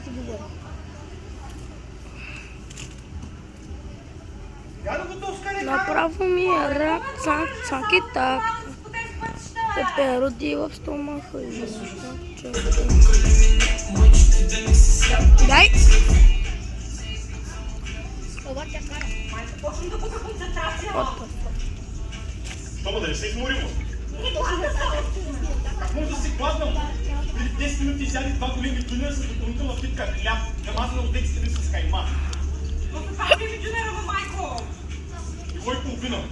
си говоря. Направо ми е рак, цак и так. Пепероди в стомаха и дай! Това тя кара. Почвам да купя концентрация. Тома, да не се изморимо. Може да се гладнам. Преди 10 минути изяди 2 големи дюнера с допълнителна питка хляб, намазана от текстите с кайма. Но това е дюнера, майко! И кой половина?